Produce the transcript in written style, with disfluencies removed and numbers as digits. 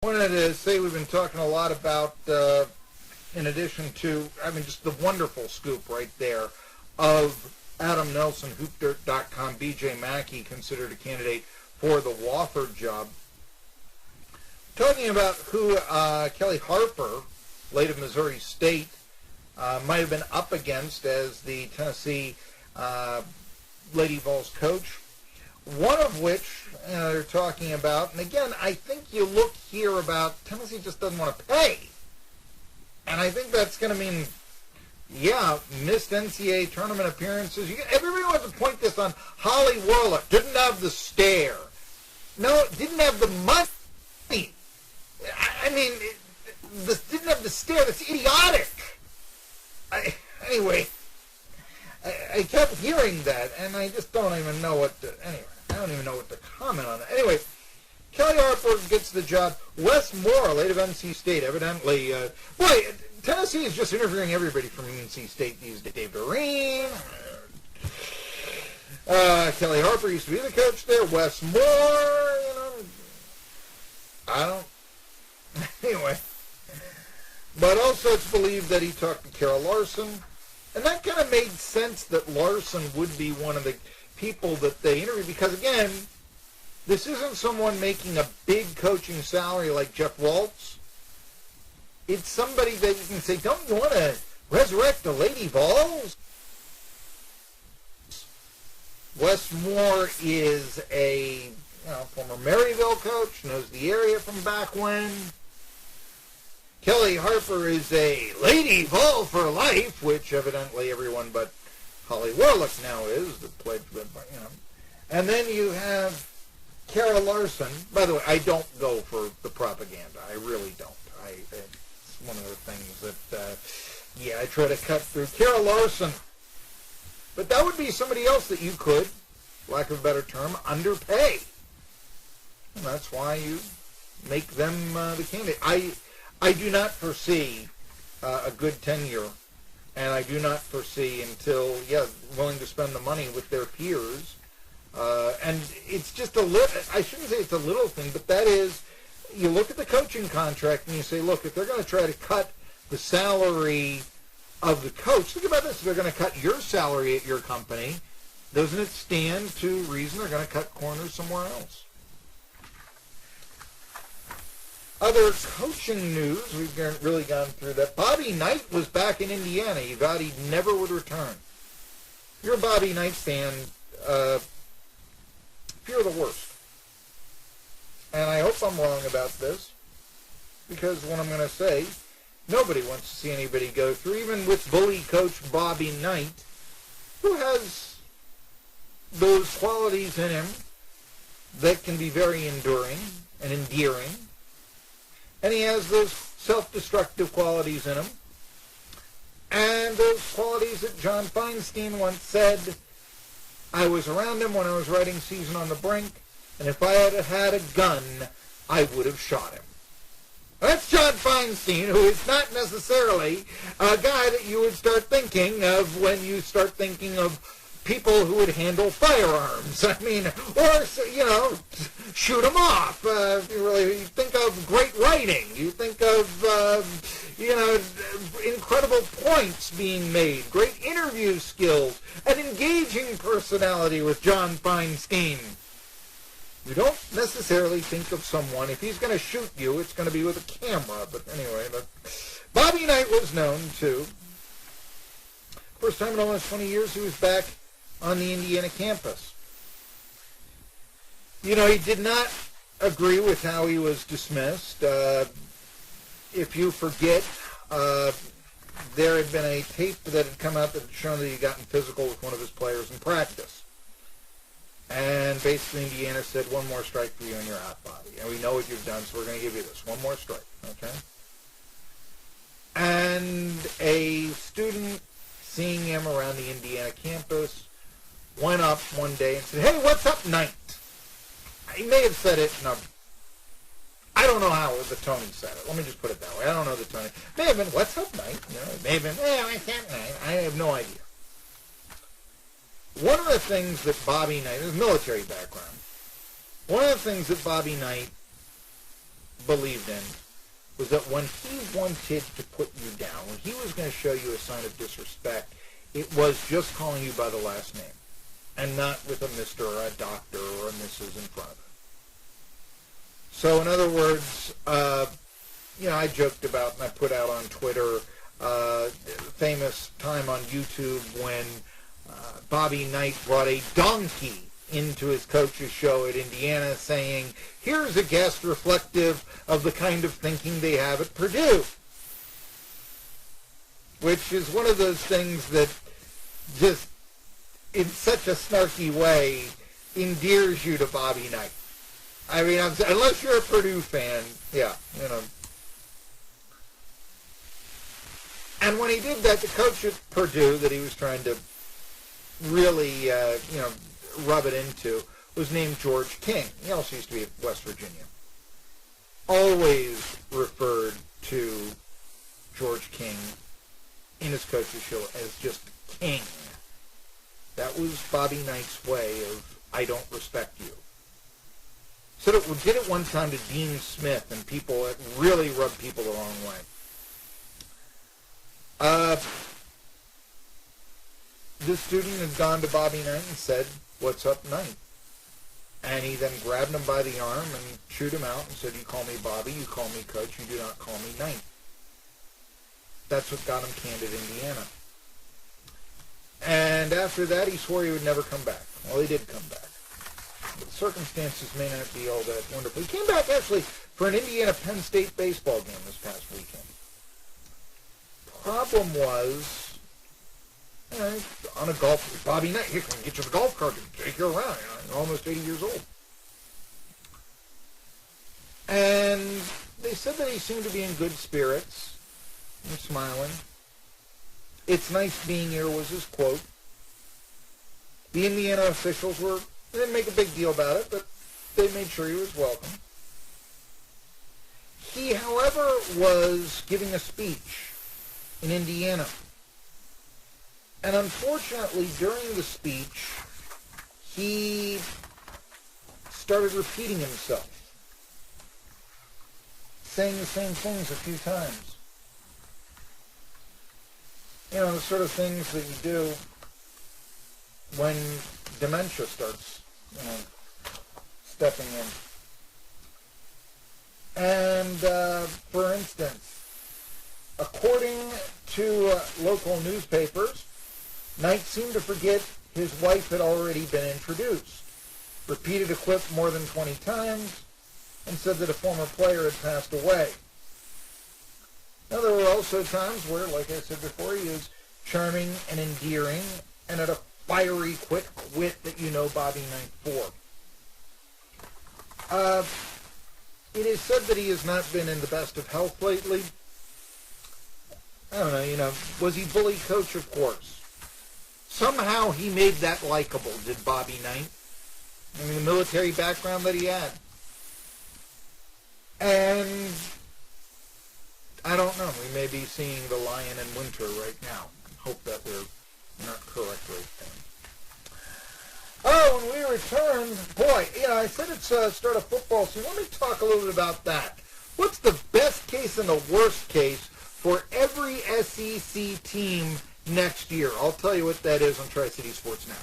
I wanted to say we've been talking a lot about, in addition to, just the wonderful scoop right there of Adam Nelson, HoopDirt.com, B.J. Mackey considered a candidate for the Wofford job. Talking about who Kelly Harper, late of Missouri State, might have been up against as the Tennessee Lady Vols coach. One of which they're talking about, and again, I think you look here about Tennessee just doesn't want to pay. And I think that's going to mean, missed NCAA tournament appearances. Everybody wants to point this on Holly Warlick. Didn't have the stare. No, didn't have the money. Didn't have the stare. That's idiotic. Anyway, I kept hearing that, and I just don't even know what to, I don't even know what to comment on it. Anyway, Kelly Harper gets the job. Wes Moore, late of NC State, evidently, Tennessee is just interviewing everybody from NC State these days. Dave Doreen, Kelly Harper used to be the coach there. Wes Moore, anyway. But also it's believed that he talked to Carol Larson, and that kind of made sense that Larson would be one of the people that they interview, because again, this isn't someone making a big coaching salary like Jeff Waltz. It's somebody that you can say, don't you want to resurrect the Lady Vols? Wes Moore is a former Maryville coach, knows the area from back when. Kelly Harper is a Lady Vol for life, which evidently everyone but Holly Warlick now is, that played for them, And then you have Carol Larson. By the way, I don't go for the propaganda. I really don't. It's one of the things that, I try to cut through. Carol Larson. But that would be somebody else that you could, lack of a better term, underpay. And that's why you make them the candidate. I do not foresee a good tenure, and I do not foresee until, willing to spend the money with their peers. And it's just I shouldn't say it's a little thing, but that is, you look at the coaching contract and you say, look, if they're going to try to cut the salary of the coach, think about this, if they're going to cut your salary at your company, doesn't it stand to reason they're going to cut corners somewhere else? Other coaching news, we've really gone through that. Bobby Knight was back in Indiana. He vowed he never would return. If you're a Bobby Knight fan, fear the worst. And I hope I'm wrong about this, because what I'm going to say, nobody wants to see anybody go through, even with bully coach Bobby Knight, who has those qualities in him that can be very enduring and endearing. And he has those self-destructive qualities in him. And those qualities that John Feinstein once said, I was around him when I was writing Season on the Brink, and if I had had a gun, I would have shot him. That's John Feinstein, who is not necessarily a guy that you would start thinking of when you start thinking of people who would handle firearms. Or, shoot them off. You think of great writing. You think of, incredible points being made, great interview skills, an engaging personality with John Feinstein. You don't necessarily think of someone, if he's going to shoot you, it's going to be with a camera. But anyway, Bobby Knight was known to. First time in almost 20 years he was back on the Indiana campus. He did not agree with how he was dismissed. If you forget, there had been a tape that had come out that had shown that he had gotten physical with one of his players in practice. And basically Indiana said, one more strike for you and you're out, Bobby. And we know what you've done, so we're going to give you this. One more strike, okay? And a student seeing him around the Indiana campus went up one day and said, hey, what's up, Knight? He may have said it in a, I don't know how the Tony said it. Let me just put it that way. I don't know the Tony. May have been, what's up, Knight? It may have been, what's up, Knight? I have no idea. One of the things that Bobby Knight, his military background, one of the things that Bobby Knight believed in was that when he wanted to put you down, when he was going to show you a sign of disrespect, it was just calling you by the last name and not with a Mr. or a Doctor or a Mrs. in front of it. So in other words, I joked about and I put out on Twitter famous time on YouTube when Bobby Knight brought a donkey into his coach's show at Indiana saying, here's a guest reflective of the kind of thinking they have at Purdue. Which is one of those things that just, in such a snarky way, endears you to Bobby Knight. I mean, unless you're a Purdue fan, yeah. And when he did that, the coach at Purdue that he was trying to really, rub it into was named George King. He also used to be at West Virginia. Always referred to George King in his coach's show as just King. That was Bobby Knight's way of, I don't respect you. So did it one time to Dean Smith, and it really rubbed people the wrong way. This student had gone to Bobby Knight and said, what's up, Knight? And he then grabbed him by the arm and chewed him out and said, you call me Bobby, you call me Coach, you do not call me Knight. That's what got him canned at Indiana. And after that, he swore he would never come back. Well, he did come back. But the circumstances may not be all that wonderful. He came back, actually, for an Indiana-Penn State baseball game this past weekend. Problem was, on a golf, Bobby Knight, here, can get you the golf cart and take you around. You're almost 80 years old. And they said that he seemed to be in good spirits and smiling. It's nice being here was his quote. The Indiana officials they didn't make a big deal about it, but they made sure he was welcome. He, however, was giving a speech in Indiana. And unfortunately, during the speech, he started repeating himself, saying the same things a few times. The sort of things that you do when dementia starts, stepping in. And, for instance, according to local newspapers, Knight seemed to forget his wife had already been introduced, repeated a quip more than 20 times, and said that a former player had passed away. Now, there were also times where, like I said before, he is charming and endearing and at a fiery, quick wit that you know Bobby Knight for. It is said that he has not been in the best of health lately. I don't know, was he bully Coach? Of course. Somehow he made that likable, did Bobby Knight. I mean, the military background that he had. And I don't know. We may be seeing the lion in winter right now. Hope that we're not correctly thing. Oh, when we return, boy, I said it's start of football season. Let me talk a little bit about that. What's the best case and the worst case for every SEC team next year? I'll tell you what that is on Tri-City Sports Now.